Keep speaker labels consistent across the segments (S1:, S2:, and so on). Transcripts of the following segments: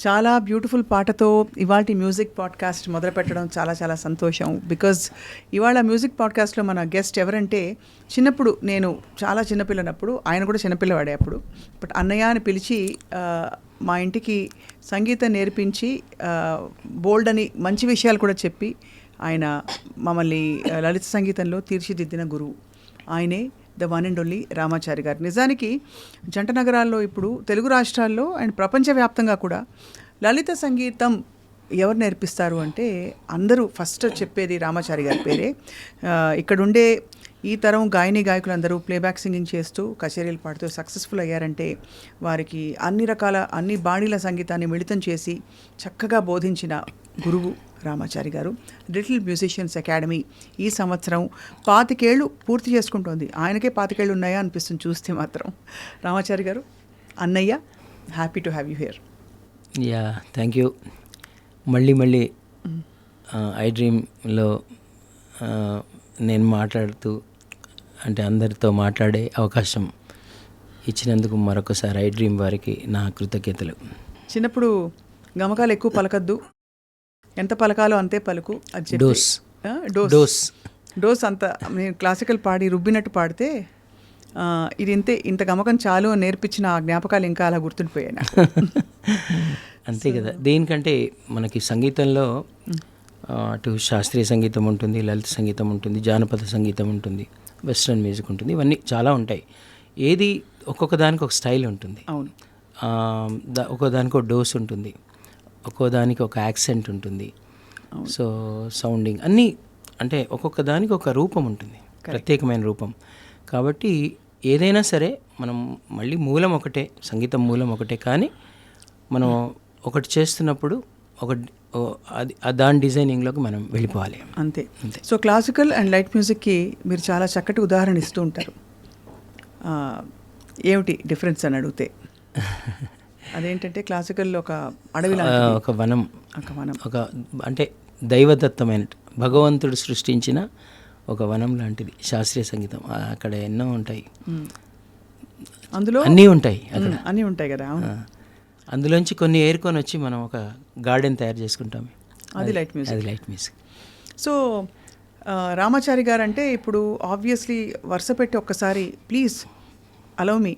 S1: చాలా బ్యూటిఫుల్ పాటతో ఇవాల్టి మ్యూజిక్ పాడ్కాస్ట్ మొదలుపెట్టడం చాలా చాలా సంతోషం. బికాజ్ ఇవాళ మ్యూజిక్ పాడ్కాస్ట్లో మన గెస్ట్ ఎవరంటే, చిన్నప్పుడు నేను చాలా చిన్నపిల్లనప్పుడు, ఆయన కూడా చిన్నపిల్లవాడే అప్పుడు, బట్ అన్నయ్య అని పిలిచి మా ఇంటికి సంగీతం నేర్పించి బోల్డ్ అని మంచి విషయాలు కూడా చెప్పి ఆయన మమ్మల్ని లలిత సంగీతంలో తీర్చిదిద్దిన గురువు ఆయనే, the one and only Ramachari గారు. నిజానికి జంట నగరాల్లో ఇప్పుడు తెలుగు రాష్ట్రాల్లో అండ్ ప్రపంచవ్యాప్తంగా కూడా లలిత సంగీతం ఎవరు నేర్పిస్తారు అంటే అందరూ ఫస్ట్ చెప్పేది రామాచారి గారి పేరే. ఇక్కడుండే ఈ తరం గాయని గాయకులందరూ ప్లేబ్యాక్ సింగింగ్ చేస్తూ కచేరీలు పాడుతూ సక్సెస్ఫుల్ అయ్యారంటే వారికి అన్ని బాణీల సంగీతాన్ని మిళితం చేసి చక్కగా బోధించిన గురువు రామాచారి గారు. లిటిల్ మ్యూజిషియన్స్ అకాడమీ ఈ సంవత్సరం 25 ఏళ్ళు పూర్తి చేసుకుంటోంది. ఆయనకే 25 ఏళ్ళు ఉన్నాయా అనిపిస్తుంది చూస్తే మాత్రం. రామాచారి గారు, అన్నయ్య, happy to have you here.
S2: Yeah, thank you. మళ్ళీ ఐ డ్రీమ్లో నేను మాట్లాడుతూ అంటే అందరితో మాట్లాడే అవకాశం ఇచ్చినందుకు మరొకసారి ఐ డ్రీమ్ వారికి నా కృతజ్ఞతలు.
S1: చిన్నప్పుడు గమకాలు ఎక్కువ పలకద్దు, ఎంత పలకాలో అంతే పలుకు. అది
S2: డోస్
S1: డోస్ అంత నేను క్లాసికల్ పాడి రుబ్బినట్టు పాడితే ఇది ఇంత గమకం చాలు అని నేర్పించిన ఆ జ్ఞాపకాలు ఇంకా అలా గుర్తుండిపోయాయి.
S2: అంతే కదా. దేనికంటే మనకి సంగీతంలో అటు శాస్త్రీయ సంగీతం ఉంటుంది, లలిత సంగీతం ఉంటుంది, జానపద సంగీతం ఉంటుంది, వెస్ట్రన్ మ్యూజిక్ ఉంటుంది, ఇవన్నీ చాలా ఉంటాయి. ఏది ఒక్కొక్క దానికి ఒక స్టైల్ ఉంటుంది.
S1: అవును.
S2: ఒక్కొక్క దానికి ఒక డోస్ ఉంటుంది, ఒక్కో దానికి ఒక యాక్సెంట్ ఉంటుంది. సో సౌండింగ్ అన్నీ అంటే ఒక్కొక్క దానికి ఒక రూపం ఉంటుంది, ప్రత్యేకమైన రూపం. కాబట్టి ఏదైనా సరే మనం మళ్ళీ మూలం ఒకటే, సంగీతం మూలం ఒకటే, కానీ మనం ఒకటి చేస్తున్నప్పుడు దాని డిజైనింగ్లోకి మనం వెళ్ళిపోవాలి.
S1: అంతే. సో క్లాసికల్ అండ్ లైట్ మ్యూజిక్కి మీరు చాలా చక్కటి ఉదాహరణ ఇస్తూ ఉంటారు. ఏమిటి డిఫరెన్స్ అని అడిగితే అదేంటంటే క్లాసికల్ ఒక అడవి,
S2: ఒక వనం, ఒక అంటే దైవదత్తమైన భగవంతుడు సృష్టించిన ఒక వనం లాంటిది శాస్త్రీయ సంగీతం. అక్కడ ఎన్నో ఉంటాయి,
S1: అందులో
S2: అన్నీ ఉంటాయి, అక్కడ
S1: అన్నీ ఉంటాయి కదా.
S2: అందులోంచి కొన్ని ఏరుకొని వచ్చి మనం ఒక గార్డెన్ తయారు చేసుకుంటాం.
S1: అది లైట్
S2: మ్యూజిక్.
S1: సో రామాచారి గారు అంటే ఇప్పుడు ఆబ్వియస్లీ వరుస పెట్టి ఒక్కసారి ప్లీజ్ అలౌ మీ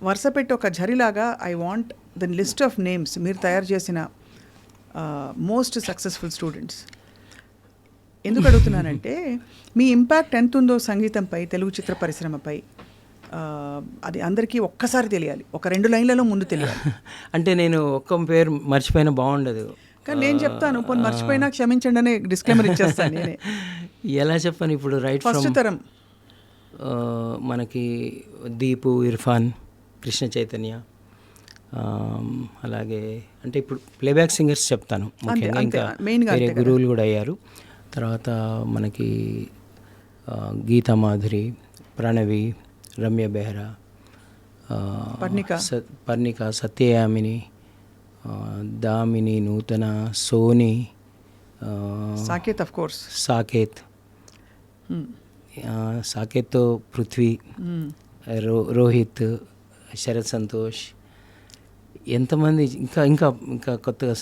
S1: వరుస పెట్టి ఒక ఝరిలాగా I want the list of names మీరు తయారు చేసిన మోస్ట్ సక్సెస్ఫుల్ స్టూడెంట్స్. ఎందుకు అడుగుతున్నానంటే మీ ఇంపాక్ట్ ఎంత ఉందో సంగీతంపై, తెలుగు చిత్ర పరిశ్రమపై, అది అందరికీ ఒక్కసారి తెలియాలి, ఒక 2 లైన్లలో ముందు తెలియాలి.
S2: అంటే నేను ఒక్క పేరు మర్చిపోయినా బాగుండదు,
S1: కానీ నేను చెప్తాను, పోనీ మర్చిపోయినా క్షమించండి అనే డిస్క్లైమర్ ఇచ్చేస్తాను నేనే.
S2: ఎలా చెప్పాను ఇప్పుడు?
S1: ఫస్ట్ తరం
S2: మనకి దీపు, ఇర్ఫాన్, కృష్ణ చైతన్య, అలాగే అంటే ఇప్పుడు ప్లేబ్యాక్ సింగర్స్ చెప్తాను ముఖ్యంగా. ఇంకా వేరే గురువులు కూడా అయ్యారు. తర్వాత మనకి గీతా మాధురి, ప్రణవి, రమ్య బెహ్రా, పర్ణిక, సత్యయామిని, దామిని, నూతన, సోని,
S1: సాకేత్, ఆఫ్ కోర్స్
S2: సాకేత్తో పృథ్వీ, రోహిత్, శరత్ సంతోష్, ఎంతమంది ఇంకా ఇంకా ఇంకా కొత్తగా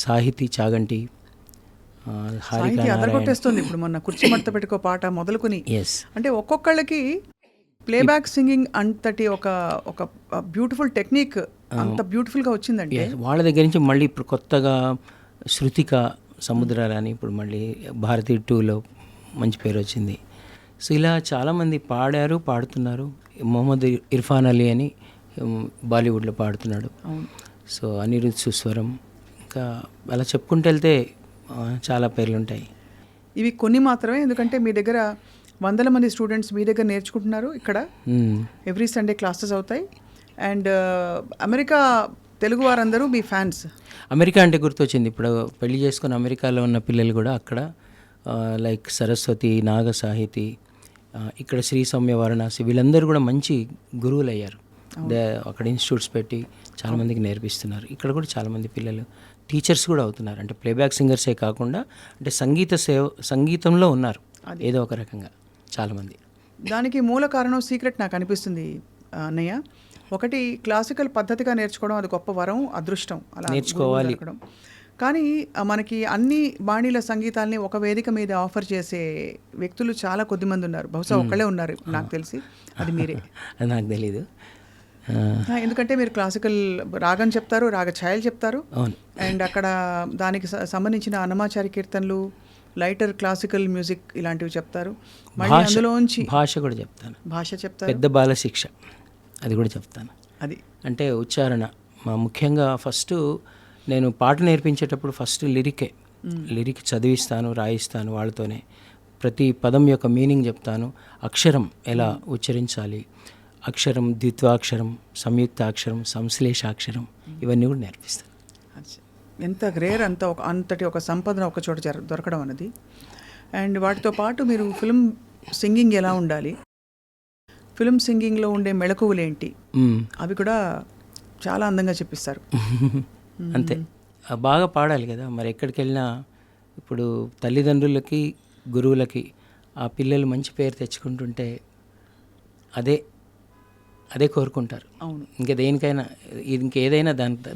S2: సాహితీ చాగంటి,
S1: అదరగొట్టేస్తుంది. ఇప్పుడు మొన్న కుర్చీ మడత పెట్టుకో పాట మొదలుకొని అంటే ఒక్కొక్కళ్ళకి ప్లేబ్యాక్ సింగింగ్ అంతటి ఒక బ్యూటిఫుల్ టెక్నిక్ అంత బ్యూటిఫుల్గా వచ్చిందంటే
S2: వాళ్ళ దగ్గర నుంచి మళ్ళీ ఇప్పుడు కొత్తగా శృతిక సముద్రాలని ఇప్పుడు మళ్ళీ భారతీ 2లో మంచి పేరు వచ్చింది. సో ఇలా చాలామంది పాడుతున్నారు. మొహమ్మద్ ఇర్ఫాన్ అలీ అని బాలీవుడ్లో పాడుతున్నాడు. సో అనిరుద్ సుస్వరం, ఇంకా అలా చెప్పుకుంటూ వెళ్తే చాలా పేర్లు ఉంటాయి.
S1: ఇవి కొన్ని మాత్రమే, ఎందుకంటే మీ దగ్గర 100 మంది స్టూడెంట్స్ మీ దగ్గర నేర్చుకుంటున్నారు. ఇక్కడ ఎవ్రీ సండే క్లాసెస్ అవుతాయి. అండ్ అమెరికా తెలుగు వారందరూ మీ ఫ్యాన్స్.
S2: అమెరికా అంటే గుర్తొచ్చింది, ఇప్పుడు పెళ్లి చేసుకుని అమెరికాలో ఉన్న పిల్లలు కూడా అక్కడ లైక్ సరస్వతి, నాగ సాహితి, ఇక్కడ శ్రీ సౌమ్య వారణాసి, వీళ్ళందరూ కూడా మంచి గురువులు అయ్యారు. అక్కడ ఇన్స్టిట్యూట్స్ పెట్టి చాలామందికి నేర్పిస్తున్నారు. ఇక్కడ కూడా చాలామంది పిల్లలు టీచర్స్ కూడా అవుతున్నారు. అంటే ప్లేబ్యాక్ సింగర్సే కాకుండా అంటే సంగీతంలో ఉన్నారు ఏదో ఒక రకంగా చాలామంది.
S1: దానికి మూల కారణం సీక్రెట్ నాకు అనిపిస్తుంది అన్నయ్య. ఒకటి క్లాసికల్ పద్ధతిగా నేర్చుకోవడం అది గొప్ప వరం, అదృష్టం. అలా
S2: నేర్చుకోవాలి.
S1: గురువులు దొరకడం. కానీ మనకి అన్ని బాణీల సంగీతాల్ని ఒక వేదిక మీద ఆఫర్ చేసే వ్యక్తులు చాలా కొద్దిమంది ఉన్నారు. బహుశా ఒక్కళ్ళే ఉన్నారు నాకు తెలిసి, అది మీరే.
S2: అది నాకు తెలీదు.
S1: ఎందుకంటే మీరు క్లాసికల్ రాగం చెప్తారు, రాగ ఛాయలు చెప్తారు,
S2: అవును.
S1: అండ్ అక్కడ దానికి సంబంధించిన అన్నమాచారి కీర్తనలు, లైటర్ క్లాసికల్ మ్యూజిక్ ఇలాంటివి చెప్తారు. మళ్ళీ అందులోంచి
S2: భాష కూడా చెప్తాను,
S1: భాష చెప్తారు,
S2: పెద్ద బాల శిక్ష అది కూడా చెప్తాను.
S1: అది
S2: అంటే ఉచ్చారణ ముఖ్యంగా ఫస్ట్ నేను పాట నేర్పించేటప్పుడు ఫస్ట్ లిరిక్ చదివిస్తాను, రాయిస్తాను వాళ్ళతోనే. ప్రతి పదం యొక్క మీనింగ్ చెప్తాను, అక్షరం ఎలా ఉచ్చరించాలి, అక్షరం, ద్విత్వాక్షరం, సంయుక్తాక్షరం, సంశ్లేషాక్షరం, ఇవన్నీ కూడా నేర్పిస్తాను.
S1: ఎంత రేర్, అంతటి ఒక సంపదన ఒక చోట దొరకడం అన్నది. అండ్ వాటితో పాటు మీరు ఫిల్మ్ సింగింగ్ ఎలా ఉండాలి, ఫిల్మ్ సింగింగ్లో ఉండే మెళకువలేంటి, అవి కూడా చాలా అందంగా చెప్పిస్తారు.
S2: అంతే, బాగా పాడాలి కదా. మరి ఎక్కడికి వెళ్ళినా ఇప్పుడు తల్లిదండ్రులకి గురువులకి ఆ పిల్లలు మంచి పేరు తెచ్చుకుంటుంటే అదే కోరుకుంటారు.
S1: అవును,
S2: ఇంకా దేనికైనా ఇంకేదైనా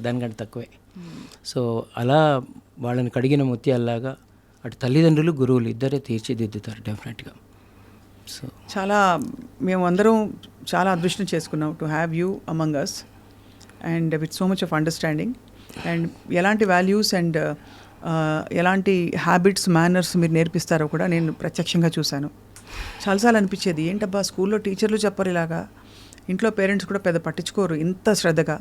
S2: దానికంటే తక్కువే. సో అలా వాళ్ళని కడిగిన ముత్యాల్లాగా అటు తల్లిదండ్రులు గురువులు ఇద్దరే తీర్చిదిద్దుతారు డెఫినెట్గా. సో
S1: చాలా మేము అందరం చాలా అదృష్టం చేసుకున్నాం to have you among us and with so much of understanding. And ఎలాంటి వాల్యూస్ అండ్ ఎలాంటి హ్యాబిట్స్, మేనర్స్ మీరు నేర్పిస్తారో కూడా నేను ప్రత్యక్షంగా చూశాను. చాలాసార్లు అనిపించేది, ఏంటబ్బా స్కూల్లో టీచర్లు చెప్పరు ఇలాగా, ఇంట్లో పేరెంట్స్ కూడా పెద్ద పట్టించుకోరు ఇంత శ్రద్ధగా,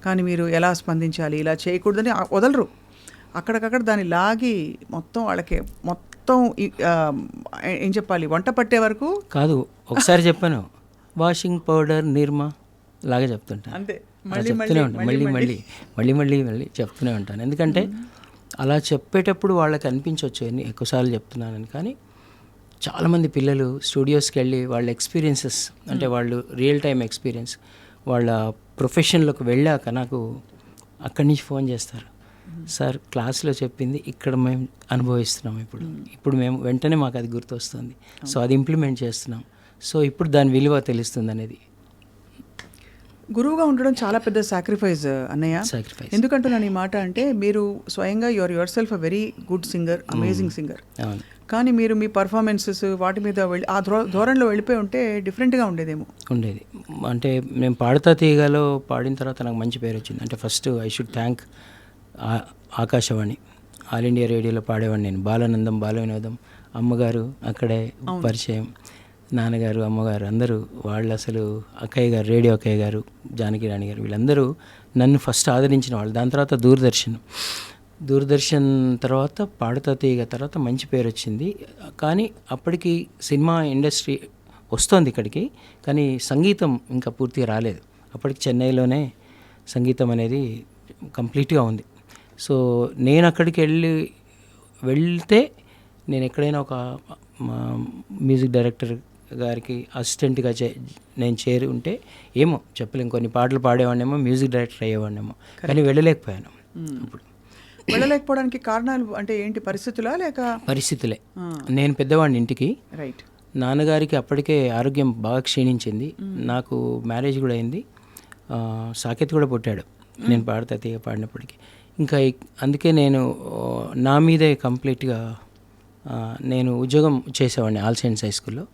S1: కానీ మీరు ఎలా స్పందించాలి, ఇలా చేయకూడదని వదలరు. అక్కడికక్కడ దాన్ని లాగి మొత్తం వాళ్ళకి ఏం చెప్పాలి, వంట పట్టే వరకు
S2: కాదు. ఒకసారి చెప్పాను, వాషింగ్ పౌడర్ నిర్మా లాగా చెప్తుంటాను.
S1: అంతే,
S2: చెప్తూనే ఉంటాను, మళ్ళీ చెప్తూనే ఉంటాను. ఎందుకంటే అలా చెప్పేటప్పుడు వాళ్ళకి అనిపించవచ్చు ఎక్కువసార్లు చెప్తున్నానని. కానీ చాలామంది పిల్లలు స్టూడియోస్కి వెళ్ళి వాళ్ళ ఎక్స్పీరియన్సెస్, అంటే వాళ్ళు రియల్ టైం ఎక్స్పీరియన్స్, వాళ్ళ ప్రొఫెషన్లోకి వెళ్ళాక నాకు అక్కడి నుంచి ఫోన్ చేస్తారు, సార్ క్లాస్లో చెప్పింది ఇక్కడ మేము అనుభవిస్తున్నాం, ఇప్పుడు మేము వెంటనే మాకు అది గుర్తొస్తుంది, సో అది ఇంప్లిమెంట్ చేస్తున్నాం, సో ఇప్పుడు దాని విలువ తెలుస్తుంది అనేది.
S1: గురువుగా ఉండడం చాలా పెద్ద సాక్రిఫైస్ అన్నయ్య. ఎందుకంటున్నాను ఈ మాట అంటే, మీరు స్వయంగా your self a very good singer, amazing singer. కానీ మీరు మీ పర్ఫార్మెన్సెస్ వాటి మీద ఆ ధోరణిలో వెళ్ళిపోయి ఉంటే డిఫరెంట్గా ఉండేది.
S2: అంటే నేను పాడుతా తీయగాలో పాడిన తర్వాత నాకు మంచి పేరు వచ్చింది. అంటే first I should thank Akashvani, all India రేడియోలో పాడేవాడిని నేను. బాలానందం, బాల వినోదం, అమ్మగారు అక్కడే పరిచయం, నాన్నగారు, అమ్మగారు అందరూ వాళ్ళు అసలు అక్కయ్య గారు, రేడియో అక్కయ్య గారు, జానకి రాణి గారు, వీళ్ళందరూ నన్ను ఫస్ట్ ఆదరించిన వాళ్ళు. దాని తర్వాత దూరదర్శన్ తర్వాత పాడుతా తీగ తర్వాత మంచి పేరు వచ్చింది. కానీ అప్పటికి సినిమా ఇండస్ట్రీ వస్తోంది ఇక్కడికి, కానీ సంగీతం ఇంకా పూర్తిగా రాలేదు. అప్పటికి చెన్నైలోనే సంగీతం అనేది కంప్లీట్గా ఉంది. సో నేను అక్కడికి వెళ్తే నేను ఎక్కడైనా ఒక మ్యూజిక్ డైరెక్టర్ గారికి అసిస్టెంట్గా నేను చేరి ఉంటే ఏమో చెప్పలేం, కొన్ని పాటలు పాడేవాడినేమో, మ్యూజిక్ డైరెక్టర్ అయ్యేవాడినేమో. కానీ వెళ్ళలేకపోయాను. ఇప్పుడు
S1: వెళ్ళలేకపోవడానికి కారణాలు అంటే ఏంటి, పరిస్థితులా లేక?
S2: పరిస్థితులే. నేను పెద్దవాడిని ఇంటికి,
S1: రైట్.
S2: నాన్నగారికి అప్పటికే ఆరోగ్యం బాగా క్షీణించింది, నాకు మ్యారేజ్ కూడా అయింది, సాకేత్ కూడా పుట్టాడు నేను పాడతా తీగ పాడినప్పటికీ. ఇంకా అందుకే నేను నా మీదే కంప్లీట్గా నేను ఉద్యోగం చేసేవాడిని ఆల్ సైన్స్ హై స్కూల్లో.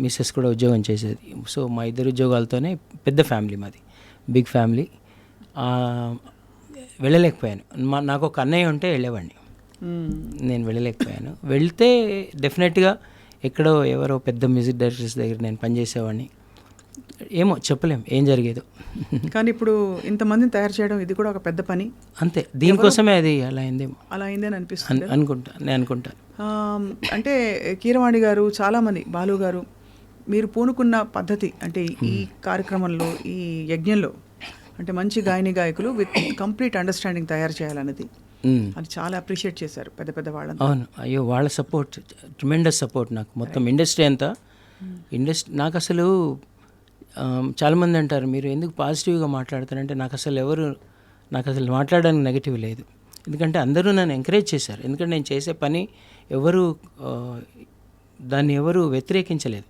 S2: మిస్సెస్ కూడా ఉద్యోగం చేసేది. సో మా ఇద్దరు ఉద్యోగాలతోనే పెద్ద ఫ్యామిలీ మాది, బిగ్ ఫ్యామిలీ. వెళ్ళలేకపోయాను. నాకు ఒక అన్నయ్య ఉంటే వెళ్ళేవాడిని, నేను వెళ్ళలేకపోయాను. వెళ్తే డెఫినెట్గా ఎక్కడో ఎవరో పెద్ద మ్యూజిక్ డైరెక్టర్స్ దగ్గర నేను పనిచేసేవాడిని. ఏమో చెప్పలేం ఏం జరిగేదో.
S1: కానీ ఇప్పుడు ఇంతమందిని తయారు చేయడం ఇది కూడా ఒక పెద్ద పని.
S2: అంతే, దీనికోసమే అది అలా అయిందేమో,
S1: అలా అయిందని అనిపిస్తుంది
S2: నేను అనుకుంటాను.
S1: అంటే కీరవాణి గారు, చాలామంది, బాలు గారు, మీరు పూనుకున్న పద్ధతి అంటే ఈ కార్యక్రమంలో, ఈ యజ్ఞంలో అంటే మంచి గాయకులు విత్ కంప్లీట్ అండర్స్టాండింగ్ తయారు చేయాలన్నది, అది చాలా అప్రిషియేట్ చేశారు పెద్ద పెద్ద వాళ్ళని.
S2: అవును, అయ్యో వాళ్ళ సపోర్ట్, ట్రిమెండస్ సపోర్ట్ నాకు. మొత్తం ఇండస్ట్రీ అంతా, నాకు అసలు చాలామంది అంటారు మీరు ఎందుకు పాజిటివ్గా మాట్లాడతారంటే, నాకు అసలు మాట్లాడడానికి నెగిటివ్ లేదు. ఎందుకంటే అందరూ నన్ను ఎంకరేజ్ చేశారు. ఎందుకంటే నేను చేసే పని దాన్ని ఎవరు వ్యతిరేకించలేదు.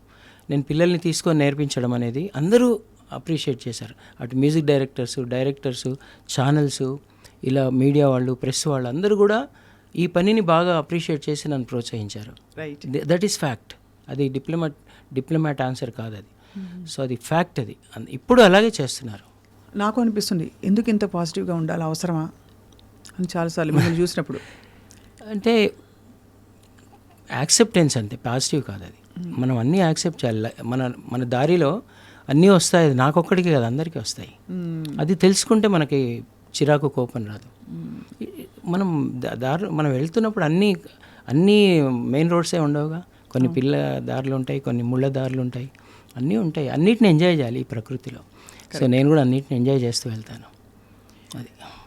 S2: నేను పిల్లల్ని తీసుకొని నేర్పించడం అనేది అందరూ అప్రిషియేట్ చేశారు. అటు మ్యూజిక్ డైరెక్టర్సు, ఛానల్స్, ఇలా మీడియా వాళ్ళు, ప్రెస్ వాళ్ళు అందరూ కూడా ఈ పనిని బాగా అప్రిషియేట్ చేసి నన్ను ప్రోత్సహించారు.
S1: రైట్.
S2: That is fact. అది డిప్లొమాట్ ఆన్సర్ కాదు అది. సో అది ఫ్యాక్ట్. అది ఇప్పుడు అలాగే చేస్తున్నారు.
S1: నాకు అనిపిస్తుంది ఎందుకు ఇంత పాజిటివ్గా ఉండాలి, అవసరమా అని చాలాసార్లు మిమ్మల్ని చూసినప్పుడు.
S2: అంటే యాక్సెప్టెన్స్ అంతే, పాజిటివ్ కాదు అది. మనం అన్నీ యాక్సెప్ట్ చేయాలి. మన దారిలో అన్నీ వస్తాయి. అది నాకొక్కడికి కాదు, అందరికీ వస్తాయి. అది తెలుసుకుంటే మనకి చిరాకు, కోపం రాదు. మనం మనం వెళ్తున్నప్పుడు అన్నీ మెయిన్ రోడ్సే ఉండవుగా. కొన్ని పిల్ల దారులు ఉంటాయి, కొన్ని ముళ్ళ దారులు ఉంటాయి, అన్నీ ఉంటాయి. అన్నిటిని ఎంజాయ్ చేయాలి ఈ ప్రకృతిలో. సో నేను కూడా అన్నిటిని ఎంజాయ్ చేస్తూ వెళ్తాను. అది